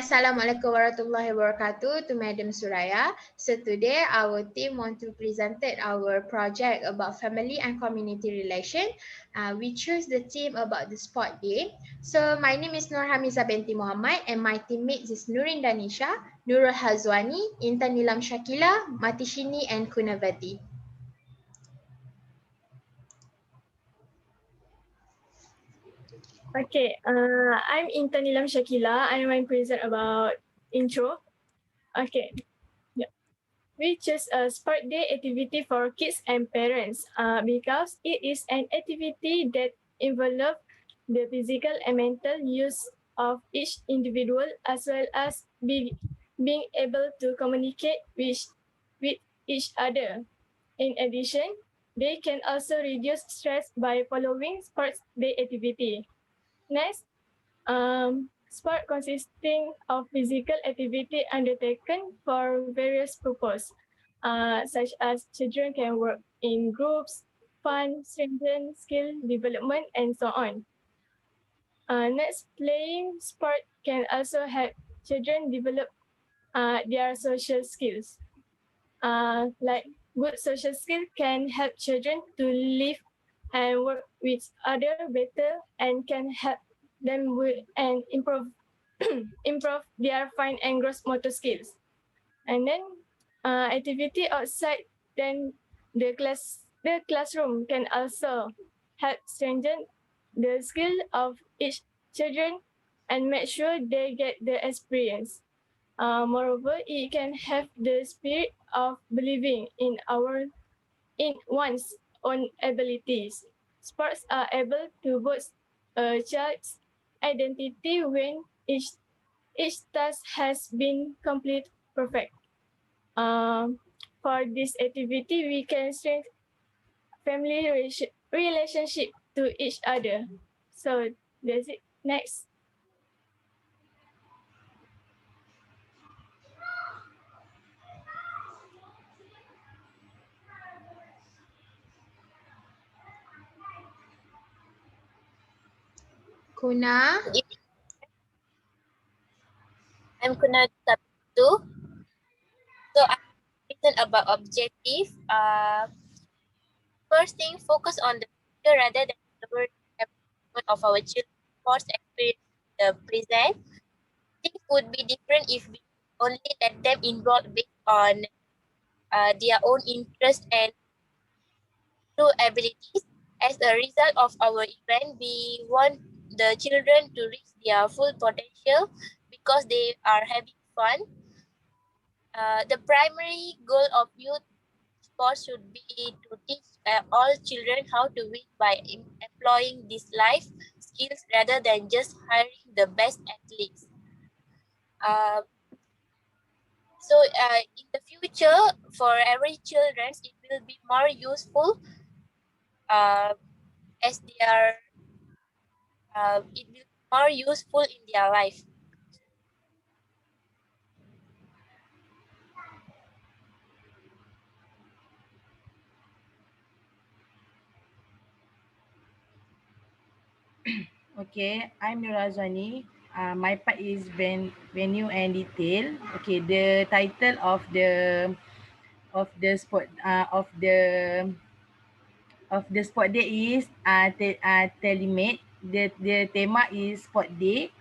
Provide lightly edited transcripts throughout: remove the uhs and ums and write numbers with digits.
Assalamualaikum warahmatullahi wabarakatuh to Madam Suraya. So today our team want to present our project about family and community relation. We choose the theme about the sport day. So my name is Nur Hamiza binti Muhammad and my teammates is Nurin Danisha, Nurul Hazwani, Intan Nilam Shakila, Matishini and Kunavati. Okay, I'm Intan Nilam Shakila. I'm going to present about intro. Okay, yeah. We choose a sport day activity for kids and parents because it is an activity that involves the physical and mental use of each individual as well as being able to communicate with each other. In addition, they can also reduce stress by following sports day activity. Next, sport consisting of physical activity undertaken for various purposes, such as children can work in groups, fun, strengthen skill development, and so on. Next, playing sport can also help children develop their social skills. Like good social skills can help children to live and work with others better and can help them with and improve improve their fine and gross motor skills. And then activity outside then the classroom can also help strengthen the skill of each children and make sure they get the experience. Moreover, it can have the spirit of believing in one's own abilities. Sports are able to boost a child's identity when each task has been complete perfect. For this activity, we can strengthen family relationship to each other. So that's it. Next. Kuna. I'm Kuna too. So I'm written about objective. First thing, focus on the future rather than the development of our children's sports experience in the present. Things would be different if we only let them enroll based on their own interest and true abilities. As a result of our event, we want the children to reach their full potential because they are having fun. The primary goal of youth sports should be to teach all children how to win by employing these life skills rather than just hiring the best athletes. So in the future, for every children, it will be more useful as they are, it will be more useful in their life. Okay, I'm Nurazwani. My part is venue and detail. Okay, the title of the sport sport day is telemate. The tema is sport day.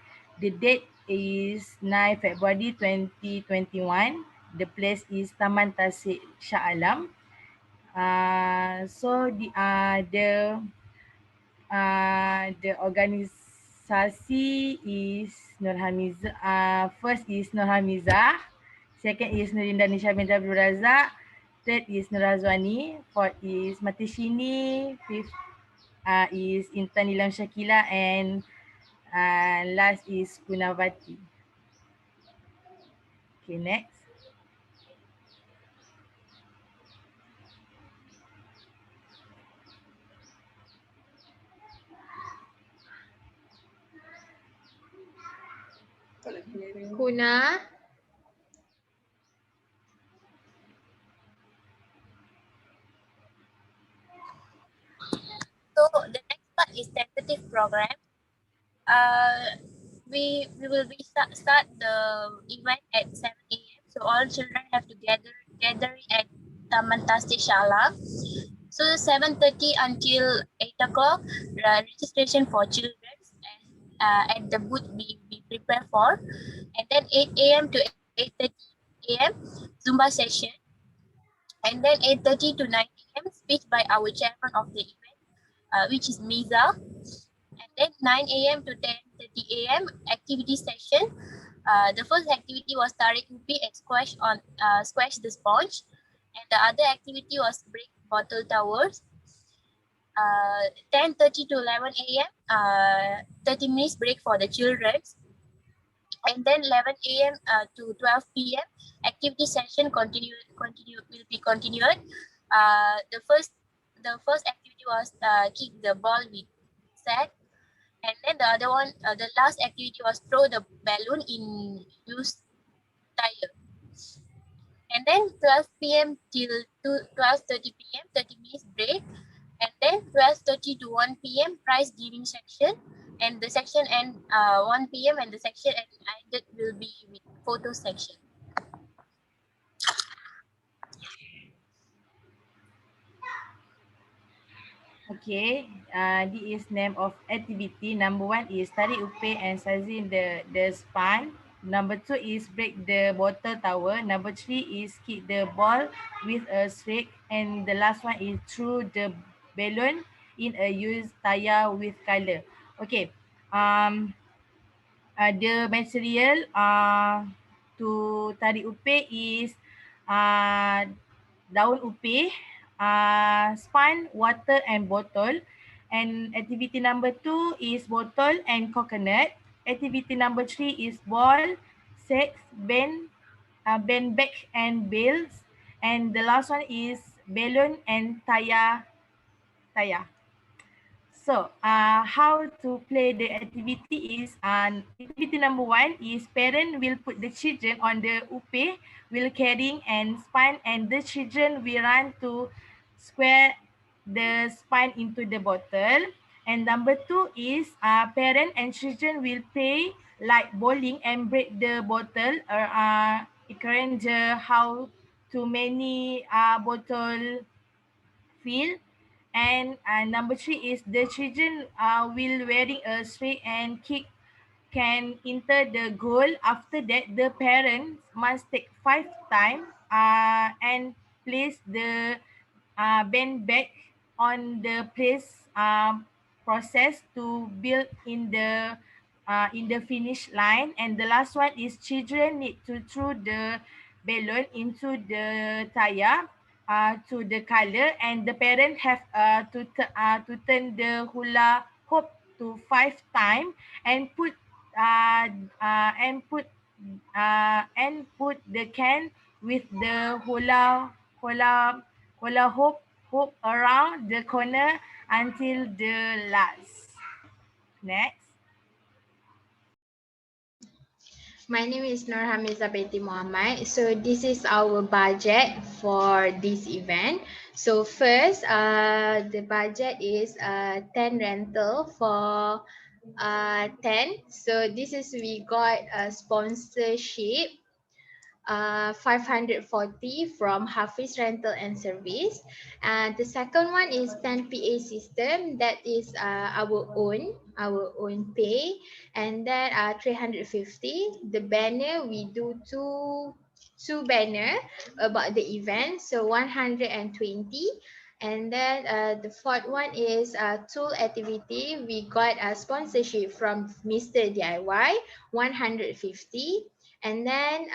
The date is 9 February 2021. The place is Taman Tasik Shah Alam. So the organisasi is Nurhamiza. First is Nurhamiza. Second is Nurinda Nisha bin Abdul Razak. Third is Nurazwani. Fourth is Matishini. Fifth is Intan Nilam Shakila. And last is Kunavati. Okay, next. Kuna. So the next part is tentative program. we will be start the event at 7 a.m. So all children have to gather at Taman Tasti Shala. So 7:30 until 8 o'clock, registration for children at the booth be prepared for. And then 8 a.m. to 8:30 a.m. Zumba session. And then 8:30 to 9 a.m. speech by our chairman of the event, which is Miza. And then 9 a.m. to 10:30 a.m. activity session. The first activity was tarik upi and squash the sponge, and the other activity was break bottle towers. 10:30 to 11 a.m. 30 minutes break for the children, and then 11 a.m. To 12 p.m. activity session will be continued. The first activity was kick the ball with set, and then the other one, the last activity was throw the balloon in used tire. And then 12 p.m. till 12:30 p.m. 30 minutes break, and then 12:30 to 1 p.m. prize giving section, and the section end 1 p.m. and the section ended will be with photo section. Okay, this is name of activity. Number 1 is tarik upik and sizing the span. Number 2 is break the bottle tower. Number 3 is kick the ball with a stick. And the last one is throw the balloon in a used tire with color. Okay, the material to tarik upik is uh, daun upih, span, water and bottle. And activity number 2 is bottle and coconut. Activity number 3 is ball, sets, band bag and bales. And the last one is balloon and tire. So, how to play the activity is, activity number 1 is parent will put the children on the upe, will carrying and spine, and the children will run to square the spine into the bottle. And number 2 is, parent and children will play like bowling and break the bottle, or arrange how too many bottle fill. And number 3 is the children will wearing a straight and kick can enter the goal. After that, the parents must take 5 times and place the band back on the place process to build in the finish line. And the last one is children need to throw the balloon into the tire to the color, and the parent have to turn the hula hoop to 5 times and put uh, uh, and put and put the can with the hula hoop around the corner until the last. Next. My name is Nur Hamiza Binti Muhammad. So this is our budget for this event. So first, the budget is 10 rental for 10. So this is we got a sponsorship 540 from Hafiz Rental and Service. And the second one is 10 PA system, that is our own pay. And then 350. The banner, we do two banner about the event, so 120. And then the fourth one is tool activity. We got a sponsorship from Mr. DIY, 150. And then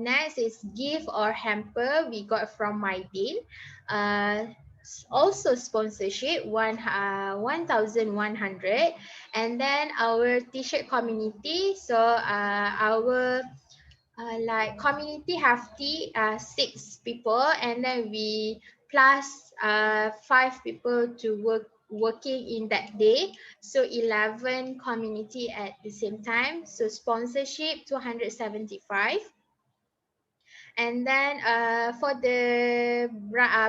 next is gift or hamper, we got from my deal. Also sponsorship 1,100. And then our t-shirt community. So our like community have 6 people, and then we plus 5 people to working in that day, so 11 community at the same time. So sponsorship 275. And then for the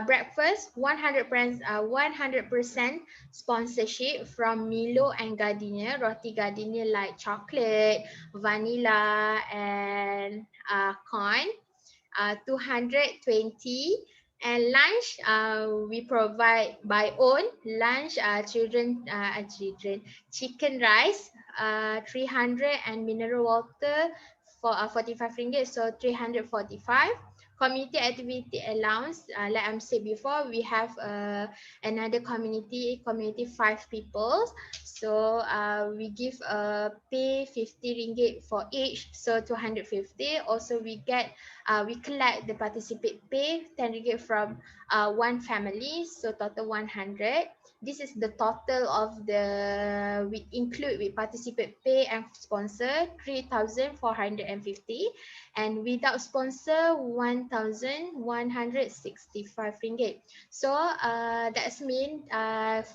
breakfast, 100% sponsorship from Milo and Gardenia. Roti Gardenia like chocolate, vanilla, and corn. 220. And lunch, we provide by own lunch. Children chicken rice, 300, and mineral water for 45 ringgit, so 345. Community activity allowance, like I said before, we have another community 5 people. So we give pay 50 ringgit for each, so 250. Also we collect the participate pay 10 ringgit from one family, so total 100. This is the total of the we include with participate pay and sponsor 3,450, and without sponsor 1,165 ringgit. So that's mean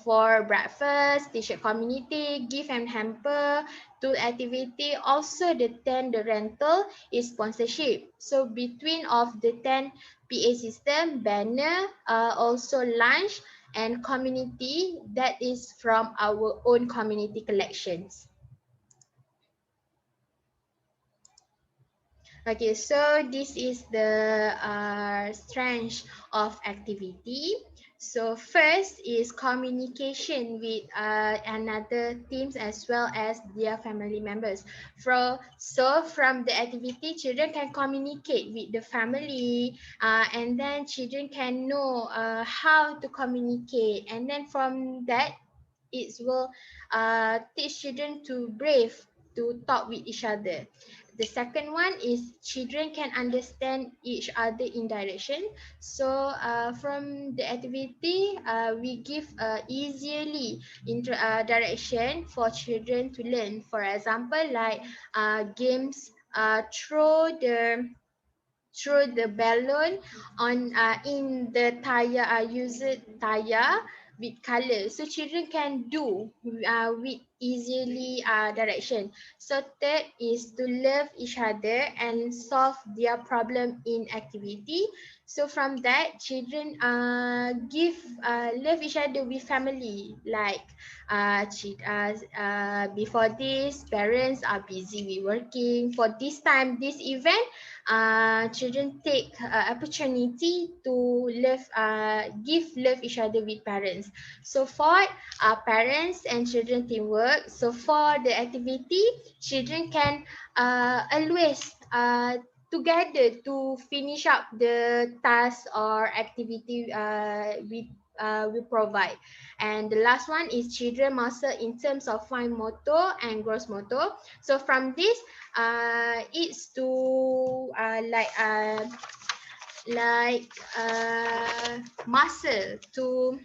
for breakfast, t-shirt community, gift and hamper, tool activity, also the tent, the rental is sponsorship. So between of the 10 PA system, banner, also lunch and community, that is from our own community collections. Okay, so this is the strength of activity. So first is communication with another teams as well as their family members. From the activity, children can communicate with the family, and then children can know how to communicate, and then from that it will teach children to brave to talk with each other. The second one is children can understand each other in direction. So from the activity, we give easily direction for children to learn. For example, like games, throw the balloon on in the tire, use it tire with color, so children can do with easily direction. So third is to love each other and solve their problem in activity. So from that, children give love each other with family, like before this parents are busy with working. For this time, this event, children take opportunity to give love each other with parents. So for parents and children teamwork, so for the activity, children can always together to finish up the task or activity we provide. And the last one is children master in terms of fine motor and gross motor. So from this, it's to muscle to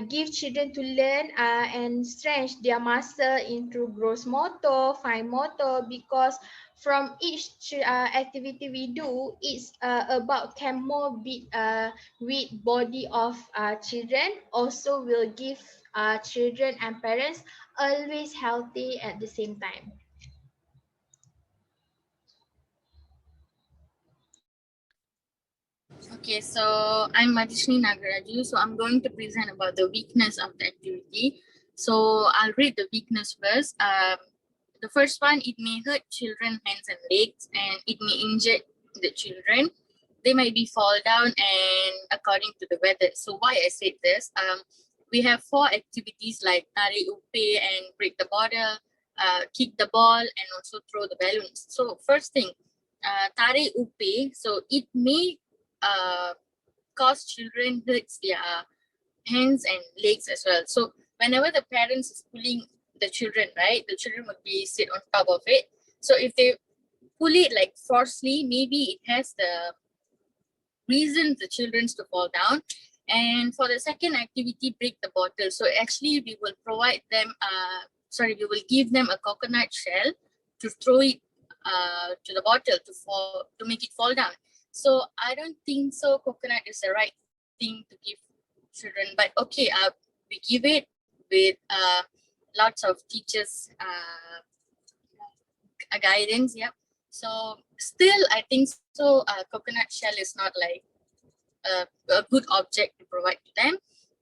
give children to learn and strengthen their muscle into gross motor, fine motor, because from each activity we do, it's about can more bit with body of children. Also will give children and parents always healthy at the same time. Okay, so I'm Madhishni Nagaraju. So I'm going to present about the weakness of the activity. So I'll read the weakness first. The first one, it may hurt children hands and legs, and it may injure the children. They might be fall down, and according to the weather. So why I said this, we have 4 activities like tarik upe and break the bottle, kick the ball, and also throw the balloons. So first thing, tarik upe, so it may cause children hurts their hands and legs as well. So whenever the parents is pulling the children, right, the children would be sit on top of it. So if they pull it like forcefully, maybe it has the reason the children to fall down. And for the second activity, break the bottle. So actually we will provide them, we will give them a coconut shell to throw it to the bottle to make it fall down. So I don't think so coconut is the right thing to give children, but okay, we give it with lots of teachers guidance. Yep. So still, I think so. Coconut shell is not like a good object to provide to them.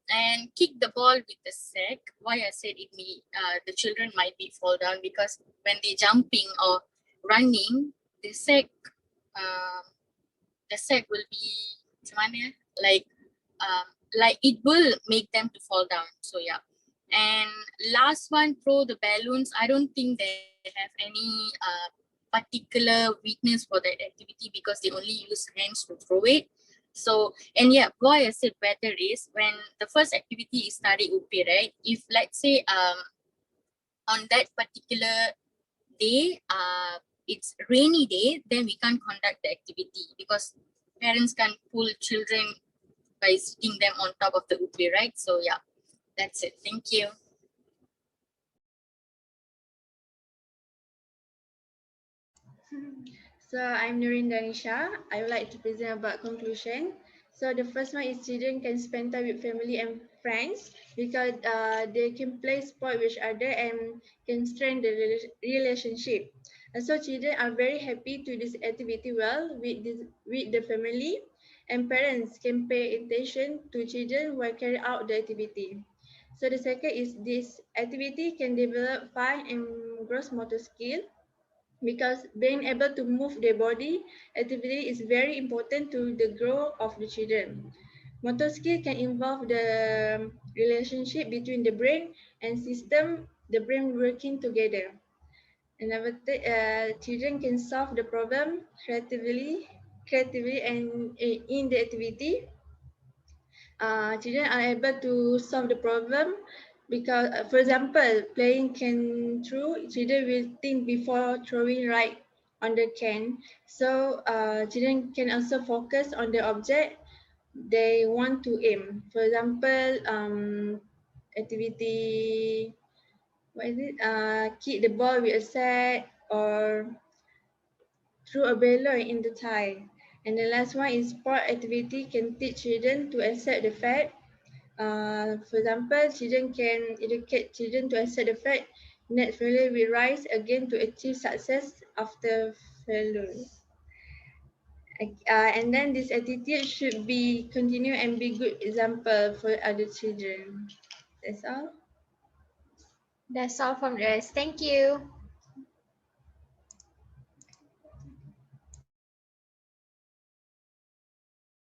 And kick the ball with the sack. Why I said it may the children might be fall down, because when they jumping or running, um, the sack will be macam mana, like it will make them to fall down. So yeah. And last one, throw the balloons. I don't think they have any particular weakness for that activity, because they only use hands to throw it. So, and yeah, why I said better is when the first activity is study UP, right? If let's say on that particular day, it's rainy day, then we can't conduct the activity, because parents can pull children by sitting them on top of the UP, right? So yeah, that's it. Thank you. So I'm Nurin Danisha. I would like to present about conclusion. So the first one is children can spend time with family and friends because they can play sport with each other and can strengthen the relationship. And so children are very happy to this activity well with the family, and parents can pay attention to children while carry out the activity. So the second is this activity can develop fine and gross motor skill because being able to move their body activity is very important to the growth of the children. Motor skill can involve the relationship between the brain and system, the brain working together. Children can solve the problem creatively and in the activity children are able to solve the problem because, for example, playing can throw, children will think before throwing right on the can. So children can also focus on the object they want to aim. For example, activity, what is it? Kick the ball with a set or throw a balloon in the tie. And the last one is sport activity can teach children to accept the fact for example, children can educate children to accept the fact that failure will rise again to achieve success after failure. And then this attitude should be continue and be good example for other children. That's all. That's all from us. Thank you.